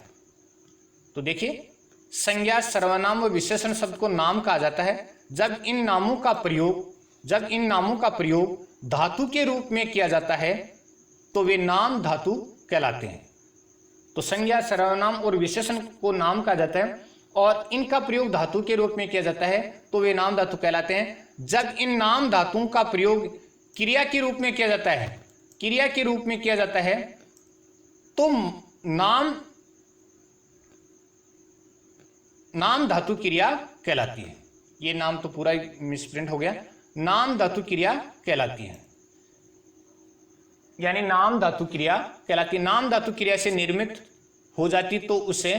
तो देखिए संज्ञा, सर्वनाम व विशेषण शब्द को नाम कहा जाता है जब इन नामों का प्रयोग धातु के रूप में किया जाता है तो वे नाम धातु कहलाते हैं। तो संज्ञा, सर्वनाम और विशेषण को नाम कहा जाता है और इनका प्रयोग धातु के रूप में किया जाता है तो वे नाम धातु कहलाते हैं। जब इन नाम धातुओं का प्रयोग क्रिया के रूप में किया जाता है, क्रिया के रूप में किया जाता है तो नाम धातु क्रिया कहलाती है। ये नाम तो पूरा मिसप्रिंट हो गया, नाम धातु क्रिया कहलाती है, यानी नाम धातु क्रिया कहलाती है। नाम धातु क्रिया से निर्मित हो जाती तो उसे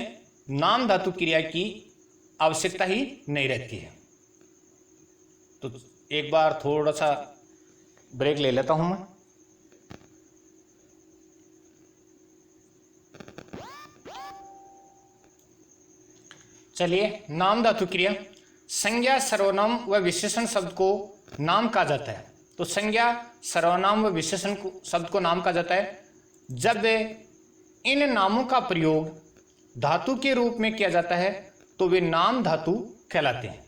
नाम धातु क्रिया की आवश्यकता ही नहीं रहती है। तो एक बार थोड़ा सा ब्रेक ले लेता हूं मैं। चलिए, नाम धातु क्रिया संज्ञा, सर्वनाम व विशेषण शब्द को नाम कहा जाता है। तो संज्ञा, सर्वनाम व विशेषण शब्द को नाम कहा जाता है जब इन नामों का प्रयोग धातु के रूप में किया जाता है तो वे नाम धातु कहलाते हैं।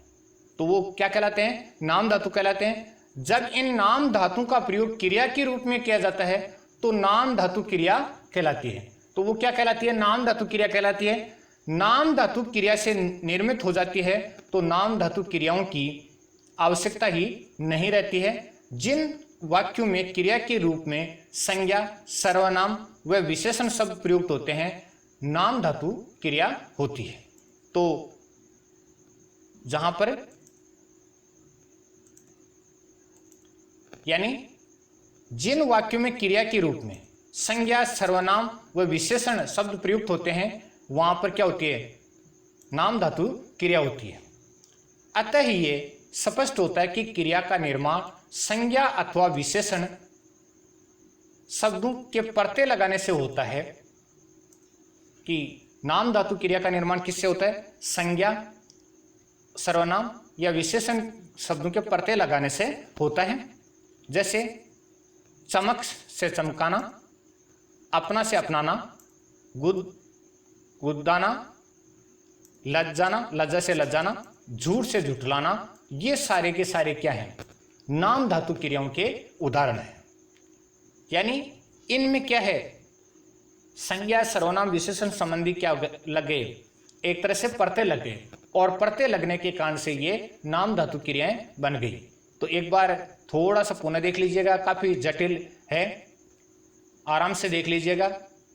तो वो क्या कहलाते हैं? नाम धातु कहलाते हैं। जब इन नाम धातु का प्रयोग क्रिया के रूप में किया जाता है तो नाम धातु क्रिया कहलाती है। तो वो क्या कहलाती है? नाम धातु क्रिया कहलाती है। नाम धातु क्रिया से निर्मित हो जाती है तो नाम धातु क्रियाओं की आवश्यकता ही नहीं रहती है। जिन वाक्यों में क्रिया के रूप में संज्ञा, सर्वनाम व विशेषण शब्द प्रयुक्त होते हैं, नाम धातु क्रिया होती है। तो जहां पर यानी जिन वाक्यों में क्रिया के रूप में संज्ञा, सर्वनाम व विशेषण शब्द प्रयुक्त होते हैं वहां पर क्या होती है? नाम धातु क्रिया होती है। अतः ये स्पष्ट होता है कि क्रिया का निर्माण संज्ञा अथवा विशेषण शब्दों के परते लगाने से होता है। कि नाम धातु क्रिया का निर्माण किससे होता है? संज्ञा, सर्वनाम या विशेषण शब्दों के परते लगाने से होता है। जैसे चमक से चमकाना, अपना से अपनाना, गुदाना, लज्जाना, लज्जा से लज्जाना, झूठ से झुठलाना, ये सारे के सारे क्या हैं? नाम धातु क्रियाओं के उदाहरण हैं। यानी इनमें क्या है? संज्ञा, सर्वनाम, विशेषण संबंधी क्या लग गए? एक तरह से परते लग गए और परते लगने के कारण से ये नाम धातु क्रियाएं बन गई। तो एक बार थोड़ा सा पुनः देख लीजिएगा, काफी जटिल है, आराम से देख लीजिएगा।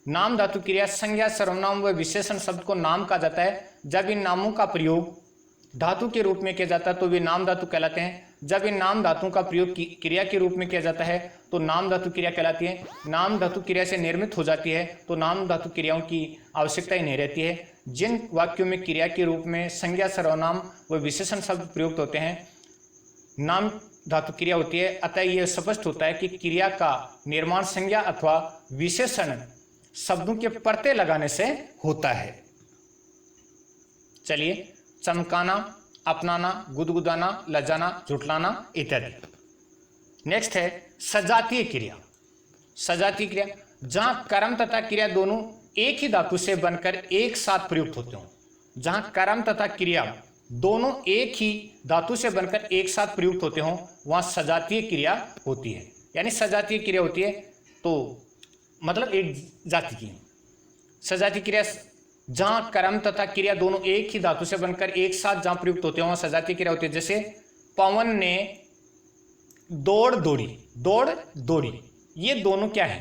नाम धातु क्रिया संज्ञा, सर्वनाम व विशेषण शब्द को नाम कहा जाता है। जब इन नामों का प्रयोग धातु के रूप में किया जाता है तो वे नाम धातु कहलाते हैं। जब इन नाम धातुओं का प्रयोग क्रिया के रूप में किया जाता है तो नाम धातु क्रिया कहलाती है। नाम धातु क्रिया से निर्मित हो जाती है तो नाम धातु क्रियाओं की आवश्यकता ही नहीं रहती है। जिन वाक्यों में क्रिया के रूप में संज्ञा, सर्वनाम व विशेषण शब्द प्रयुक्त होते हैं नाम धातु क्रिया होती है। अतः यह स्पष्ट होता है कि क्रिया का निर्माण संज्ञा अथवा विशेषण शब्दों के प्रत्यय लगाने से होता है। चलिए, चमकाना, अपनाना, गुदगुदाना, लजाना, झुठलाना इत्यादि। नेक्स्ट है सजातीय क्रिया। सजातीय क्रिया जहां कर्म तथा क्रिया दोनों एक ही धातु से बनकर एक साथ प्रयुक्त होते हों। जहां कर्म तथा क्रिया दोनों एक ही धातु से बनकर एक साथ प्रयुक्त होते हों वहां सजातीय क्रिया होती है। यानी सजातीय क्रिया होती है तो मतलब एक जाति की। सजातीय क्रिया जहां कर्म तथा क्रिया दोनों एक ही धातु से बनकर एक साथ जहां प्रयुक्त होते हैं वहां सजातीय क्रिया होती है। जैसे पवन ने दौड़ दौड़ी, दौड़ दौड़ी, ये दोनों क्या है?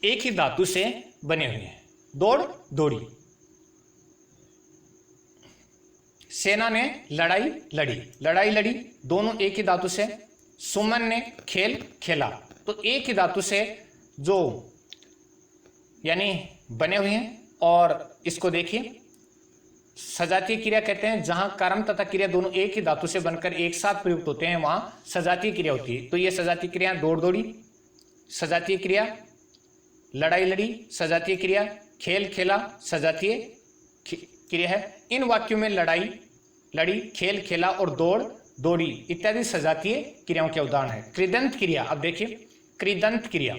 एक ही धातु से बने हुए हैं। दौड़ दौड़ी। सेना ने लड़ाई लड़ी, लड़ाई लड़ी, दोनों एक ही धातु से। सुमन ने खेल खेला, तो एक ही धातु से जो यानी बने हुए हैं। और इसको देखिए सजातीय क्रिया कहते हैं जहां कर्म तथा क्रिया दोनों एक ही धातु से बनकर एक साथ प्रयुक्त होते हैं वहां सजातीय क्रिया होती है। तो ये सजातीय क्रिया दौड़ दौड़ी, सजातीय क्रिया लड़ाई लड़ी, सजातीय क्रिया खेल खेला, सजातीय क्रिया है। इन वाक्यों में लड़ाई लड़ी, खेल खेला और दौड़ दौड़ी इत्यादि सजातीय क्रियाओं के उदाहरण है। कृदंत क्रिया, अब देखिए कृदंत क्रिया,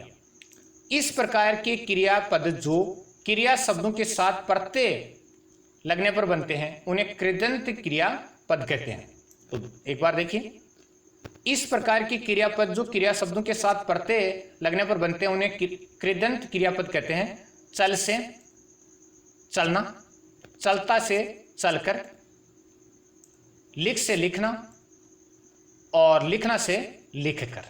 इस प्रकार के क्रियापद जो क्रिया शब्दों के साथ प्रत्यय लगने पर बनते हैं उन्हें कृदंत क्रियापद कहते हैं। तो एक बार देखिए, इस प्रकार की क्रियापद जो क्रिया शब्दों के साथ प्रत्यय लगने पर बनते हैं उन्हें कृदंत क्रियापद कहते हैं। चल से चलना, चलता से चलकर, लिख से लिखना और लिखना से लिखकर,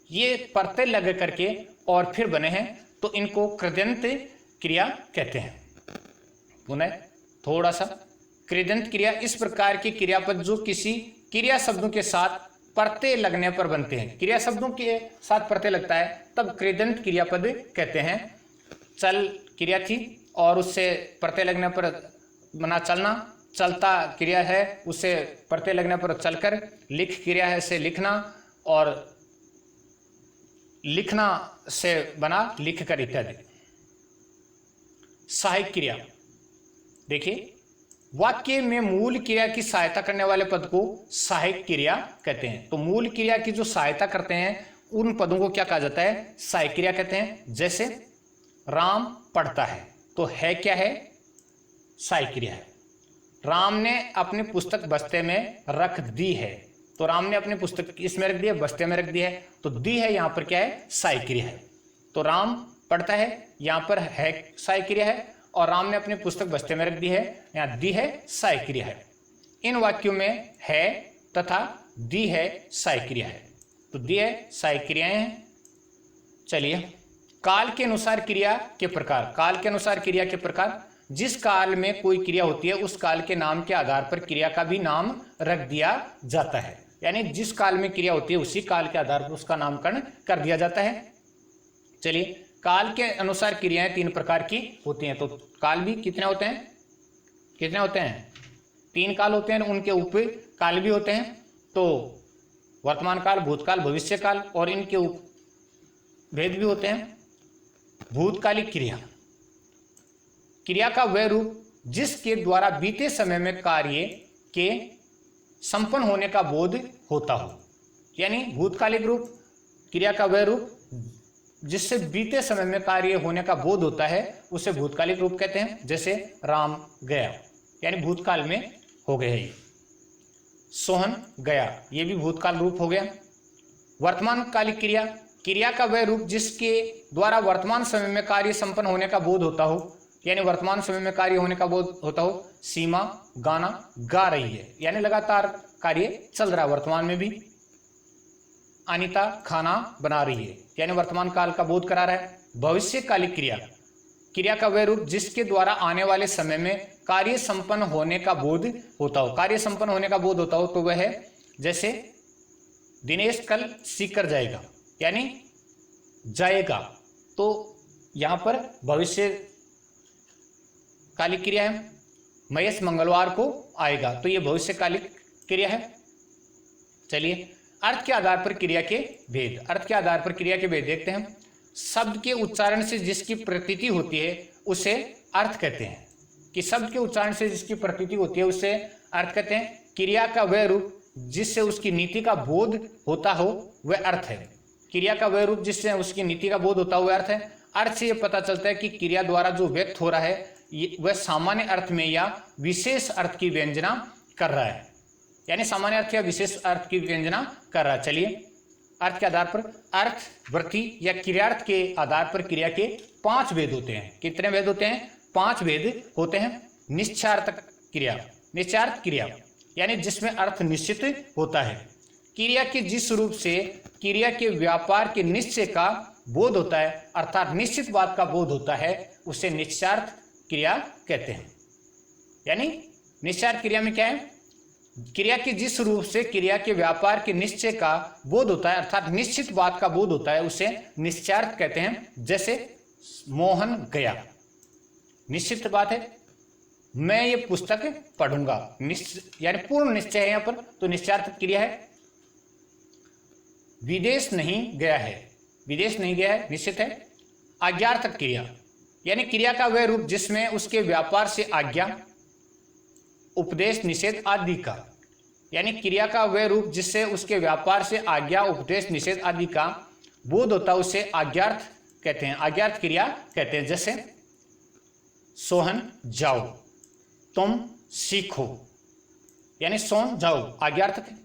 ये प्रत्यय लग करके और फिर बने हैं तो इनको कृदंत क्रिया कहते हैं। पुनः थोड़ा सा, कृदंत क्रिया इस प्रकार की क्रियापद जो किसी क्रिया शब्दों के साथ प्रत्यय लगने पर बनते हैं। क्रिया शब्दों के साथ प्रत्यय लगता है तब कृदंत क्रियापद कहते हैं। चल क्रिया थी और उससे प्रत्यय लगने पर बना चलना, चलता क्रिया है उससे प्रत्यय लगने पर चलकर, लिख क्रिया है से लिखना और लिखना से बना लिखकर इत्यादि। सहायक क्रिया, देखिए वाक्य में मूल क्रिया की सहायता करने वाले पद को सहायक क्रिया कहते हैं। तो मूल क्रिया की जो सहायता करते हैं उन पदों को क्या कहा जाता है? सहायक क्रिया कहते हैं। जैसे राम पढ़ता है, तो है क्या है? सहायक क्रिया है। राम ने अपनी पुस्तक बस्ते में रख दी है, तो राम ने अपनी पुस्तक इसमें रख दी है, बस्ते में रख दी है, तो दी है यहां पर क्या है? सहायक क्रिया है। तो राम पढ़ता है, यहां पर है सहायक क्रिया है, और राम ने अपनी पुस्तक बस्ते में रख दी है, यहां दी है सहायक क्रिया है। इन वाक्यों में है तथा दी है सहायक क्रिया है, तो दी है सहायक क्रियाएं हैं। चलिए, काल के अनुसार क्रिया के प्रकार। काल के अनुसार क्रिया के प्रकार, जिस काल में कोई क्रिया होती है उस काल के नाम के आधार पर क्रिया का भी नाम रख दिया जाता है। यानी जिस काल में क्रिया होती है उसी काल के आधार पर उसका नामकरण कर दिया जाता है। चलिए, काल के अनुसार क्रियाएं तीन प्रकार की होती हैं। तो काल भी कितने होते हैं? कितने होते हैं? तीन काल होते हैं, उनके उप काल भी होते हैं। तो वर्तमान काल, भूतकाल, भविष्य काल, और इनके उप भेद भी होते हैं। भूतकालिक क्रिया, क्रिया का वह रूप जिसके द्वारा बीते समय में कार्य के संपन्न होने का बोध होता हो। यानी भूतकालिक रूप, क्रिया का वह रूप जिससे बीते समय में कार्य होने का बोध होता है उसे भूतकालिक रूप कहते हैं। जैसे राम गया, यानी भूतकाल में हो गया ये। सोहन गया, ये भी भूतकाल रूप हो गया। वर्तमान कालिक क्रिया, क्रिया का वह रूप जिसके द्वारा वर्तमान समय में कार्य संपन्न होने का बोध होता हो, यानी वर्तमान समय में कार्य होने का बोध होता हो। सीमा गाना गा रही है, यानी लगातार कार्य चल रहा है वर्तमान में भी। अनीता खाना बना रही है, यानी वर्तमान काल का बोध करा रहा है। भविष्य कालिक क्रिया, क्रिया का वह रूप जिसके द्वारा आने वाले समय में कार्य संपन्न होने का बोध होता हो। कार्य संपन्न होने का बोध होता हो तो वह है, जैसे दिनेश कल सीकर जाएगा, यानी जाएगा, तो यहां पर भविष्य कालिक क्रिया है। महेश मंगलवार को आएगा, तो यह भविष्य कालिक क्रिया है। चलिए अर्थ के आधार पर क्रिया के भेद, अर्थ के आधार पर क्रिया के भेद देखते हैं। शब्द के उच्चारण से जिसकी प्रतीति होती है उसे अर्थ कहते हैं, कि शब्द के उच्चारण से जिसकी प्रतीति होती है उसे अर्थ कहते हैं। क्रिया का वह रूप जिससे उसकी नीति का बोध होता हो वह अर्थ है। क्रिया का वह रूप जिससे उसकी नीति का बोध होता हो वह अर्थ है। अर्थ से यह पता चलता है कि क्रिया द्वारा जो व्यक्त हो रहा है वह सामान्य अर्थ में या विशेष अर्थ की व्यंजना कर रहा है, यानी सामान्य अर्थ या विशेष अर्थ की व्यंजना कर रहा है। चलिए अर्थ के आधार पर, अर्थ, वृत्ति या क्रियार्थ के आधार पर क्रिया के 5 भेद होते हैं। कितने भेद होते हैं? 5 भेद होते हैं। निश्चयार्थक क्रिया, निश्चयार्थ क्रिया यानी जिसमें अर्थ निश्चित होता है। क्रिया के जिस रूप से क्रिया के व्यापार के निश्चय का बोध होता है, अर्थात निश्चित बात का बोध होता है, उसे निश्चयार्थ क्रिया कहते हैं। यानी निश्चयार्थ क्रिया में क्या है? क्रिया के जिस रूप से क्रिया के व्यापार के निश्चय का बोध होता है, अर्थात निश्चित बात का बोध होता है, उसे निश्चयार्थ कहते हैं। जैसे मोहन गया, निश्चित बात है, मैं ये पुस्तक पढ़ूंगा, यानी पूर्ण निश्चय है यहाँ पर, तो निश्चयार्थ क्रिया है। विदेश नहीं गया है, विदेश नहीं गया है, निश्चित है। आज्ञार्थक क्रिया यानी क्रिया का वह रूप जिसमें उसके व्यापार से आज्ञा, उपदेश, निषेध आदि का, यानी क्रिया का वह रूप जिससे उसके व्यापार से आज्ञा, उपदेश, निषेध आदि का बोध होता है उसे आज्ञार्थ कहते हैं, आज्ञार्थ क्रिया कहते हैं। जैसे सोहन जाओ, तुम सीखो, यानी सोहन जाओ आज्ञार्थक है,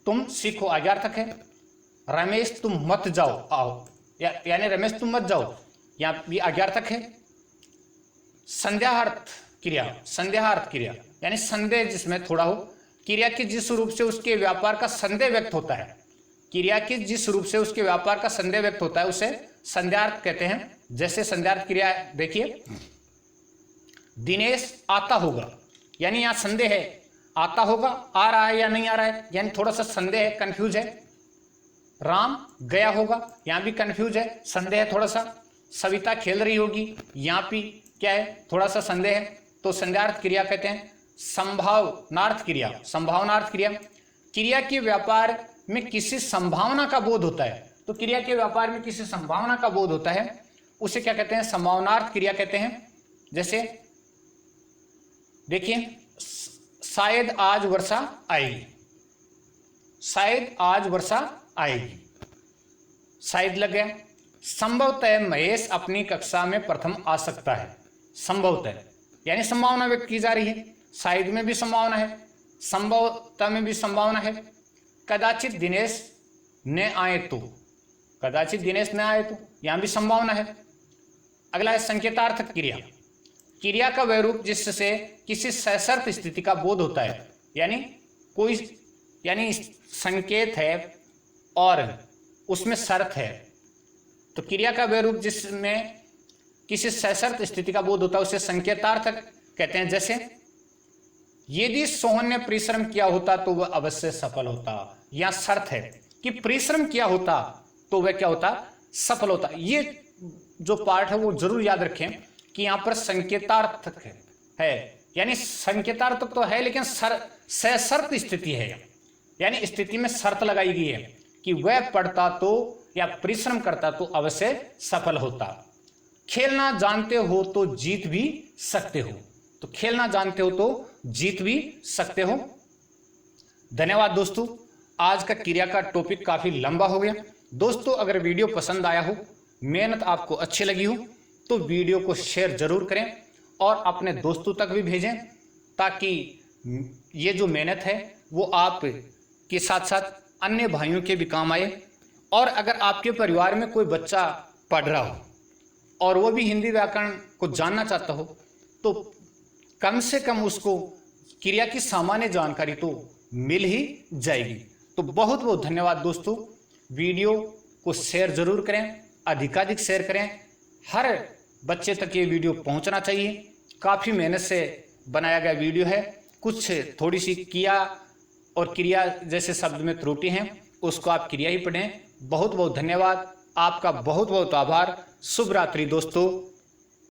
तुम सीखो आज्ञार्थक है। रमेश तुम मत जाओ आओ, यानी रमेश तुम मत जाओ, यहाँ भी आज्ञार्थक है। संदेहार्थ क्रिया, संदेहार्थ क्रिया यानी संदेह जिसमें थोड़ा हो, क्रिया के जिस रूप से उसके व्यापार का संदेह व्यक्त होता है, क्रिया के जिस रूप से उसके व्यापार का संदेह व्यक्त होता है उसे संदेहार्थ कहते हैं। जैसे संदेहार्थ क्रिया देखिए, दिनेश आता होगा, यानी यहाँ संदेह है, आता होगा, आ रहा है या नहीं आ रहा है, यानी थोड़ा सा संदेह है, कंफ्यूज है। राम गया होगा, यहाँ भी कंफ्यूज है, संदेह है थोड़ा सा। सविता खेल रही होगी, यहाँ भी क्या है, थोड़ा सा संदेह है, तो संदेहार्थ क्रिया कहते हैं। संभावनार्थ क्रिया, संभावनार्थ क्रिया क्रिया के व्यापार में किसी संभावना का बोध होता है, तो क्रिया के व्यापार में किसी संभावना का बोध होता है, उसे क्या कहते हैं? संभावनार्थ क्रिया कहते हैं। जैसे देखिए, शायद आज वर्षा आएगी, शायद आज वर्षा आएगी, शायद लग गया। संभवतः महेश अपनी कक्षा में प्रथम आ सकता है, संभवतः यानी संभावना व्यक्त की जा रही है, शायद में भी संभावना है, संभवतः में भी संभावना है। कदाचित दिनेश न आए तो, कदाचित दिनेश न आए तो, यहां भी संभावना है। अगला है संकेतार्थक क्रिया, क्रिया का वह रूप जिससे किसी सशर्त स्थिति का बोध होता है, यानी कोई, यानी संकेत है और उसमें शर्त है, तो क्रिया का वह रूप जिसमें किसी सशर्त स्थिति का बोध होता है उसे संकेतार्थक कहते हैं। जैसे यदि सोहन ने परिश्रम किया होता तो वह अवश्य सफल होता, यह शर्त है कि परिश्रम किया होता तो वह क्या होता? सफल होता। ये जो पार्ट है वो जरूर याद रखें कि यहाँ पर संकेतार्थक है, यानी संकेतार्थक तो है लेकिन सशर्त स्थिति है, यानी स्थिति में शर्त लगाई गई है कि वह पढ़ता तो या परिश्रम करता तो अवश्य सफल होता। खेलना जानते हो तो जीत भी सकते हो, तो खेलना जानते हो तो जीत भी सकते हो। धन्यवाद दोस्तों, आज का क्रिया का टॉपिक काफी लंबा हो गया। दोस्तों अगर वीडियो पसंद आया हो, मेहनत आपको अच्छी लगी हो, तो वीडियो को शेयर जरूर करें और अपने दोस्तों तक भी भेजें, ताकि ये जो मेहनत है वो आप के साथ साथ अन्य भाइयों के भी काम आए। और अगर आपके परिवार में कोई बच्चा पढ़ रहा हो और वो भी हिंदी व्याकरण को जानना चाहता हो, तो कम से कम उसको क्रिया की सामान्य जानकारी तो मिल ही जाएगी। तो बहुत बहुत धन्यवाद दोस्तों। वीडियो को शेयर जरूर करें, अधिकाधिक शेयर करें। हर बच्चे तक ये वीडियो पहुंचना चाहिए। काफ़ी मेहनत से बनाया गया वीडियो है। कुछ थोड़ी सी किया और क्रिया जैसे शब्द में त्रुटि हैं, उसको आप क्रिया ही पढ़ें। बहुत बहुत धन्यवाद, आपका बहुत बहुत आभार। शुभ रात्रि दोस्तों।